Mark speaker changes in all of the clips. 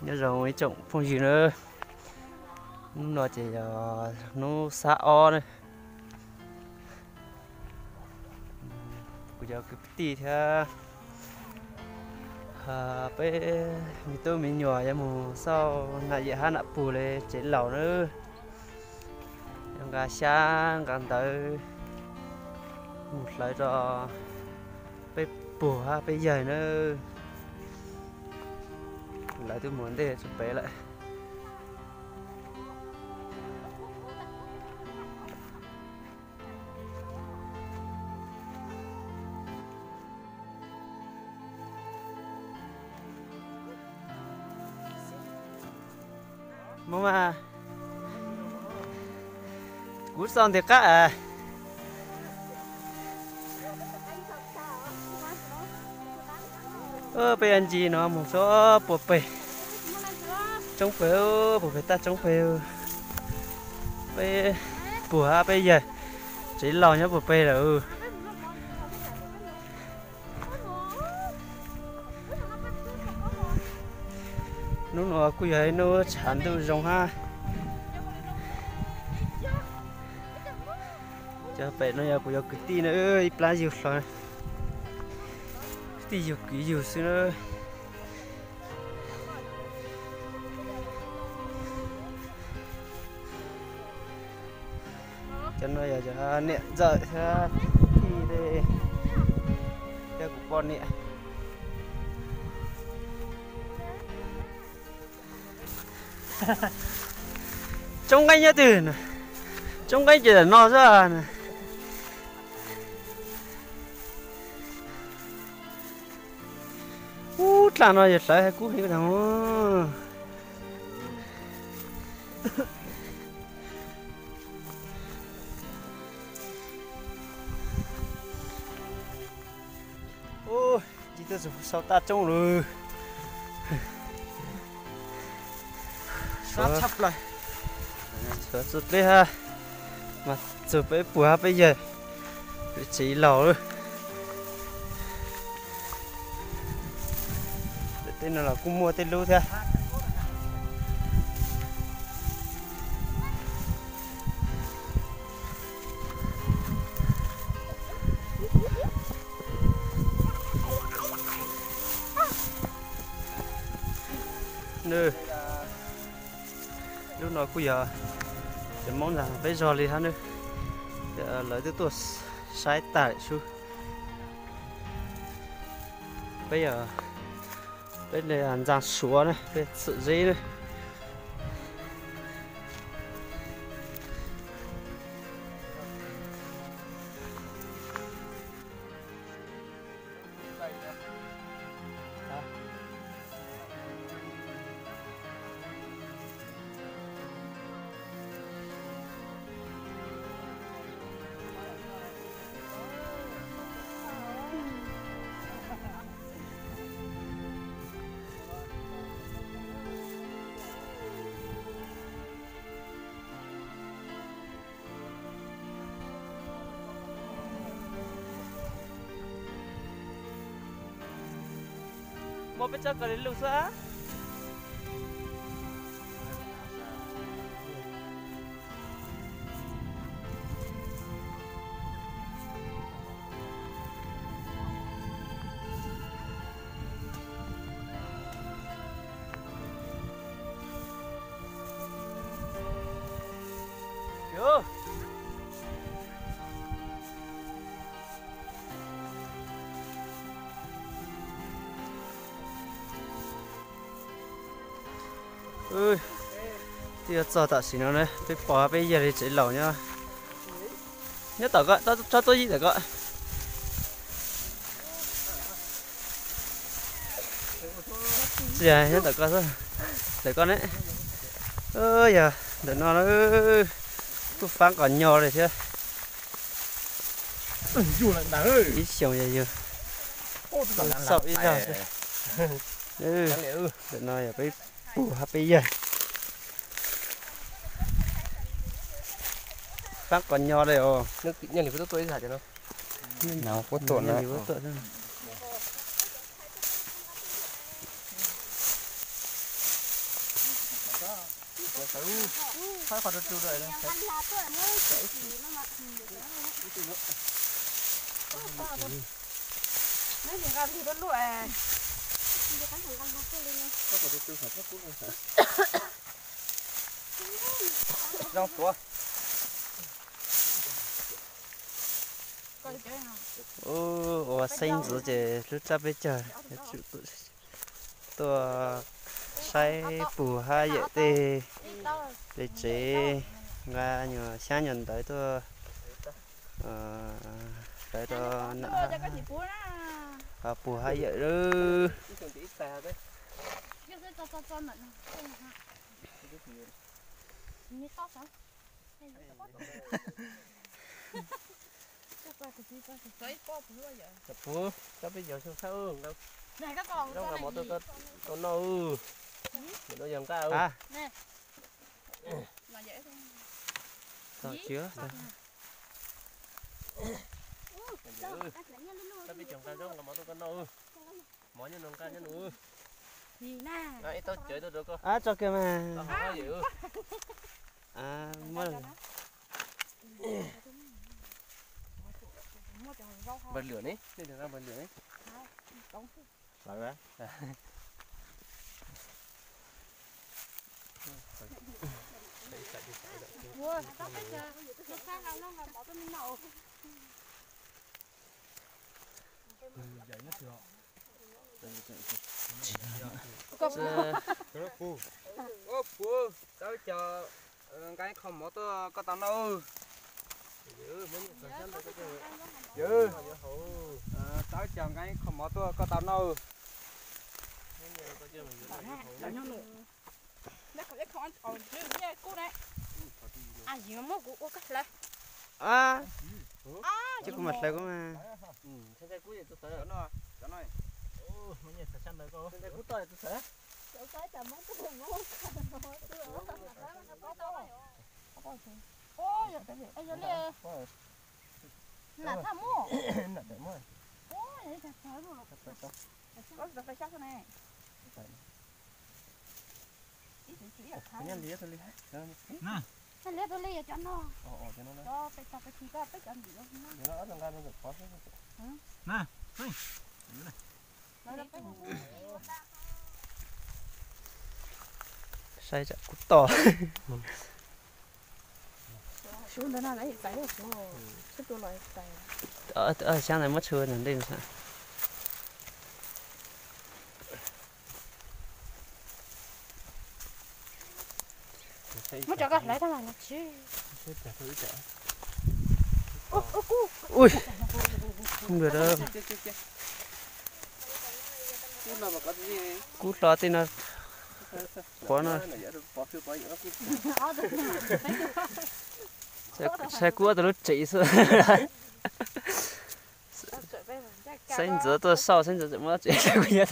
Speaker 1: nhớ rồi trồng phong gì nữa nó chỉ nó xa o này bây giờ cái tí theo bé mình tôi mình nhỏ vậy mà sau này giờ hắn đã bù lên chế lẩu nữa em gà sáng gần tới một lại rồi bé bù ha bé dày nữa lại tôi muốn để chụp bé lại mama cú son thì cá à bây anh chị nó một số bột bề chống phèo bột bề ta chống phèo bây bùa bây giờ chỉ lo nhá bột bề rồi nó quy ấy nó chán từ rồng ha cho bé nó giờ bây giờ cái tí nữa ít lá dừa rồi tí dừa kỹ dừa xíu nữa cho nó giờ cho nẹt dậy ha đi đây theo của con nè trong cái nhá từ này trong cái chỉ là no ra này là nó giật lại cú hiểu đâu ôi chỉ tới sau ta trông rồi sắp sắp lại sắp sắp đi ha mà chụp cái bùa bây giờ chỉ lẩu rồi tên là cũng mua tên lưu theo nè lúc nào cũng giờ để mong rằng bây giờ đi ha nữa lấy từ tuổi sai tải xuống bây giờ bên này ăn ra xuống này bên sự dễ này mau pecah kali lu sah yo ơi thì giờ tạ xí nó này tôi bỏ bây giờ thì chỉ lẩu nhá nhất tao gọi cho tôi gì để gọi dạ nhất tao gọi thôi để con đấy ơi giờ để nó tôi phán còn nhỏ rồi chứ ít xíu vậy chứ sợ ít sao để nó giờ cái bùa bây giờ phát còn nhỏ đây ồ nước nhân thì có tôi giả cho nó nào có tuần này có tuần phải khỏi được chú rồi đấy.
Speaker 2: Nó chỉ làm thì nó lụa.
Speaker 1: Rau tua. Ô, xanh rồi chứ, lúc cha bây giờ, tôi sai bù hai vậy thì để chế ra nhiều sáng nhận tới tôi cái đó bù hai vậy đó. Bù, cho bây giờ sao sao đâu?
Speaker 2: Này các con
Speaker 1: Đâu là một tôi nâu, nó dần cao. À,
Speaker 2: nè, là dễ thôi.
Speaker 1: sao chưa? Cho bây giờ cao đâu là một tôi nâu, mỗi nhân nông cao nhân nữa.
Speaker 2: Gì nè?
Speaker 1: Đấy, tôi chơi tôi được không? À, cho kia mà. À, dữ. À, mới. Bật lửa đấy, đây được ra bật lửa đấy. Lại ra.
Speaker 2: Ủa, tao bây giờ nó sang nào nó bỏ tôi lên nậu.
Speaker 3: Ô phu, tao chờ cái không có tôi có tao đâu. Dữ. Tao chờ cái không có tôi có tao đâu.
Speaker 2: Gì mà mua của cắt lại.
Speaker 1: À, chứ có mặt lại có mà.
Speaker 3: Thế cuối tôi tới rồi nó. Đó này.
Speaker 1: Ô, mấy nhà sản đây cô. Thế cuối tôi sẽ.
Speaker 2: Ôi, anh nhớ đi. Là tham mua.
Speaker 1: Nè, để mua.
Speaker 2: Ôi, đấy chặt phải rồi. Có phải chắc này.
Speaker 1: Nhân lý thôi lý.
Speaker 2: Nè. Anh lấy tôi lấy cho nó.
Speaker 1: Cho nó.
Speaker 2: Cho cái chi có cái ăn gì đâu.
Speaker 1: Nó ở trong ga nó được khó thế.
Speaker 3: Nè.
Speaker 1: Sai chặt cút to.
Speaker 2: Xuống đó nó lấy tay rồi. Xếp tôi lại tay.
Speaker 1: Ở sáng này mất chưa nên đây sao?
Speaker 2: Mất cho cái lấy thằng này nó chứ.
Speaker 1: Ui, không được đâu. Cút lo thì nó quá nó. Xe cua tôi lúc chạy xuống. Sinh giờ tôi sau sinh giờ怎么chạy xe cua vậy?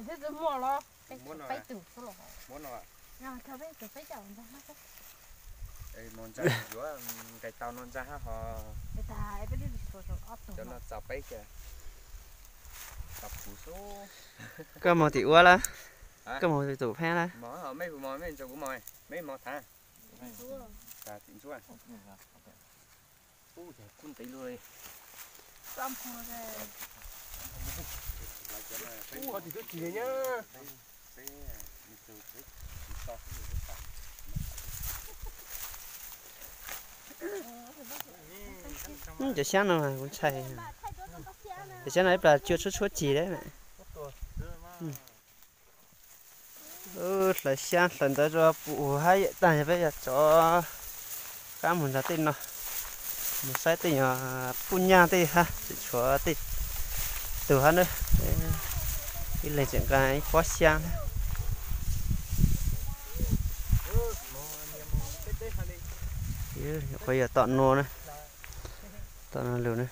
Speaker 2: Thế mua lo.
Speaker 3: Muốn
Speaker 2: Phải từ số lo.
Speaker 3: Muốn rồi.
Speaker 2: Rồi, thôi bây giờ phải chọn ra hết.
Speaker 3: Ê, non ra giữa cái tàu non ra họ
Speaker 2: Cái ta ấy biết đi số ấp
Speaker 3: cho nó chọc ấy kìa. Chọc phủ số.
Speaker 1: Có một tỷ quá là. Có một tỷ tủ phe là.
Speaker 3: Mỏ họ mấy vụ mồi mấy chỗ của mồi. Mấy mỏ thả. Cả tính xuống. Ui, con tí luôn.
Speaker 2: Tôm khô đây.
Speaker 3: Ủa thì cứ chỉ nhá.
Speaker 1: Giờ sáng nào mà cũng chạy. Giờ sáng này là chưa chút gì đấy này. Là sáng lần tới cho bù hai tại bây giờ cho cá mình là tên nó. Một sai tên bún nha tên ha, cho tên từ hắn nữa. Cái này chẳng cái khó sáng. Bây giờ tọn nô này, tọn lửa này.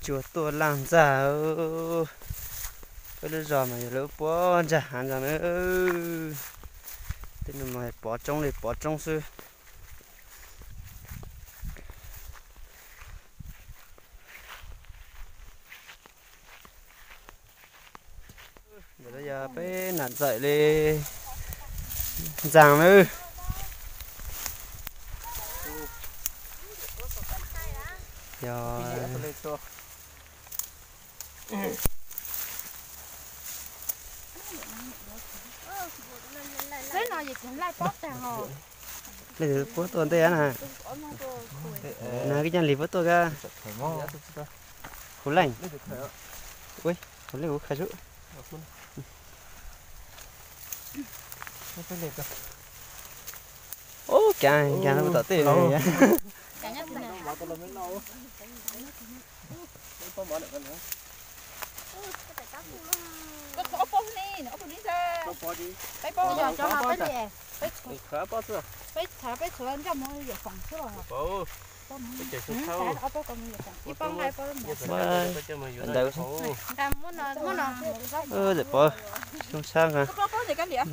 Speaker 1: chuột tua làng già cái đứa giò mà lỡ bỏ ra hàng ra nữa thế nên mà bỏ trong sư giờ bây giờ bé nạt dậy đi giàng nữa rồi
Speaker 2: cái nào vậy cũng lại bóp ra hồ
Speaker 1: bây giờ bố tuần tê à nè cái chân lì bố tôi ra khổ lạnh ui khổ lạnh khá dữ ô chà nó có tỏ tiền này
Speaker 2: cả nhất này có bông nè nó bông đi ra cái bông giờ cho nó cái gì
Speaker 3: khá bớt rồi
Speaker 2: cái thả cái sườn cho mọi người phòng chứ rồi
Speaker 3: bố
Speaker 2: cái thả ở bông còn nhiều cái bông hai bông
Speaker 1: để bỏ xong sang à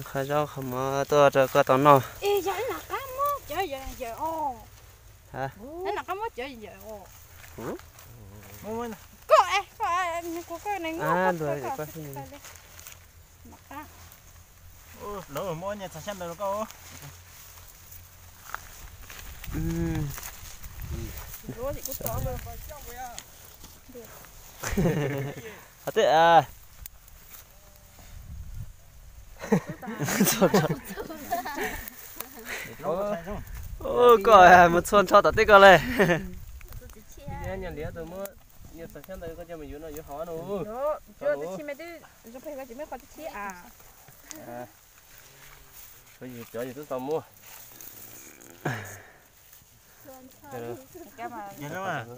Speaker 1: khai rau không mà tôi cho có tao nó
Speaker 2: ê giờ là cá mốt trời giờ ô
Speaker 1: hả
Speaker 2: nó là cá mốt trời giờ ô
Speaker 3: mua nè
Speaker 2: có cái này
Speaker 1: à rồi để qua cái này
Speaker 3: lỡ rồi mua nhà xem được đâu
Speaker 1: à thế à ô coi một xuân cho tao tích coi này
Speaker 3: nhà lía từ mua nhà xem được có cho mình nó khó nữa
Speaker 2: chưa tôi chỉ mấy đứa tôi phải chỉ mấy con chỉ à
Speaker 3: cái gì chở gì tôi tao mua
Speaker 2: cái mà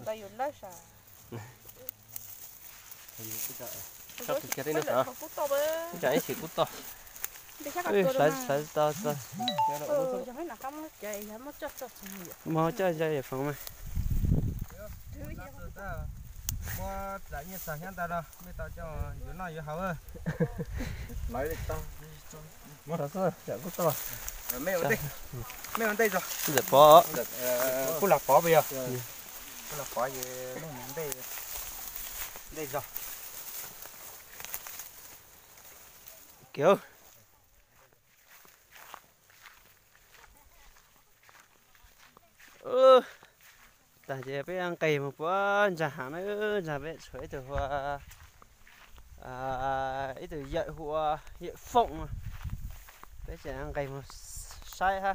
Speaker 2: tao dùng lớp sao
Speaker 3: sao cái này nữa hả cái chỉ cút to
Speaker 1: sai to mau chơi chơi phòng mày
Speaker 3: mua lại như sáng hiện tại đâu mấy tao cho dưới này dưới hậu ơi lấy đi tao mua đó sao chả cút to mấy con đây rồi
Speaker 1: để bỏ
Speaker 3: cú lạc bỏ bây giờ cú lạc bỏ gì nó muốn đây rồi
Speaker 1: kiểu ta chỉ biết ăn cày một bữa giả hàng nữa giả biết suối từ hoa ít từ dậy hoa dậy phộng biết chỉ ăn cày một sai ha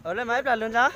Speaker 1: ở đây mấy lần luôn ra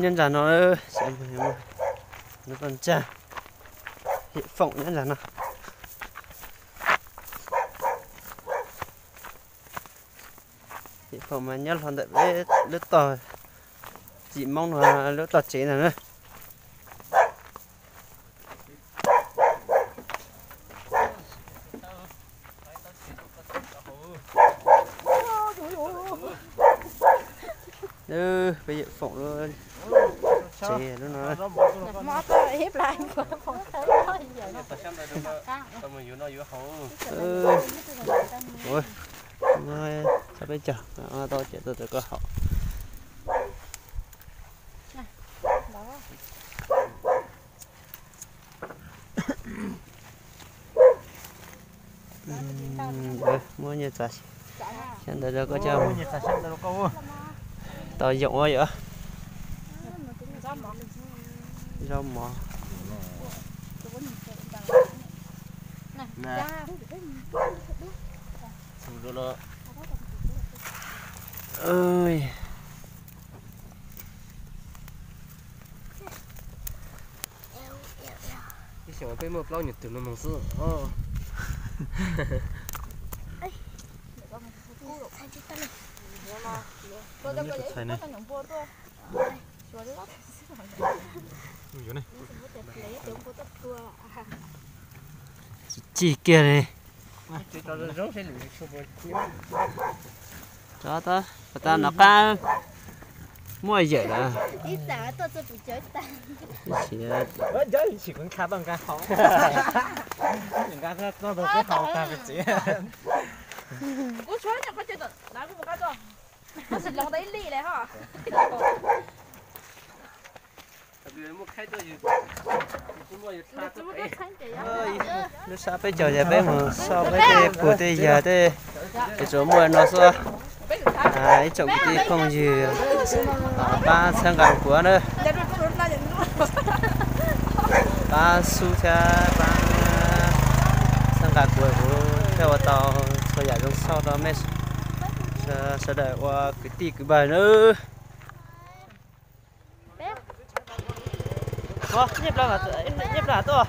Speaker 1: nhân giả nó xem nó còn cha hiện phộng nhân giả nó hiện phộng mà nhất hoàn đợi với lướt tò chỉ mong là lướt tò chế này nữa bây giờ phộng luôn chế nó nói
Speaker 2: mót nó hiếp lại không thấy nó giờ
Speaker 3: tao mình dưới nó dưới hậu
Speaker 1: ôi mai sao bây giờ tôi chỉ tôi có học mua nhiều giá hiện tại có cho
Speaker 3: Nhiệt sạch xem tao câu.
Speaker 1: tao dụng quá vậy
Speaker 2: Rau mỏ.
Speaker 1: rau mỏ
Speaker 2: Nè.
Speaker 3: Xong rồi
Speaker 1: ơi
Speaker 3: cái sổ bên một lâu nhiệt từ nó mong sữa.
Speaker 1: chỉ kia này
Speaker 3: Cho nó rốt sẽ lụi xuống
Speaker 1: cho ta nó cá mua gì đó
Speaker 2: Ít xả tôi bị chối ta.
Speaker 1: chỉ
Speaker 3: Chơi chỉ còn khá bằng cái hậu. Những cái nó được cái hậu ta phải chỉ.
Speaker 2: Ủa chối nhỉ, có chơi được. Nói cũng có rồi. Nó xịt lòng đấy lì này hả?
Speaker 1: nó sao bây giờ bé mà so với cái của bây giờ thế cái chỗ mua nó sao cái chỗ cái không gì ba sang gần của nữa ba su cha ba sang gần của theo tàu thôi giờ trong sau đó mới sẽ đợi qua cái tì cái bài nữa nhếp ra là nhếp ra to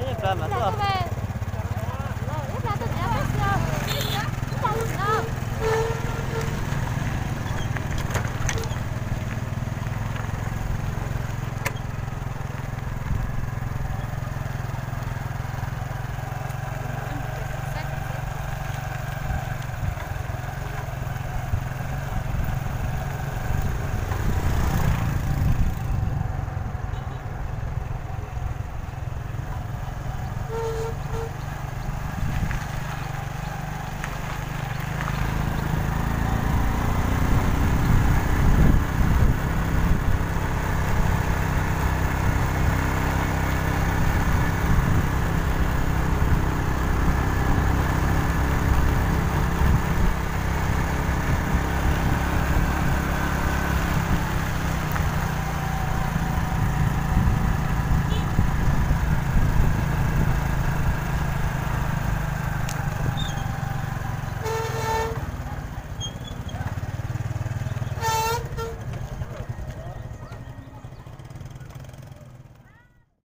Speaker 1: nhếp ra mà to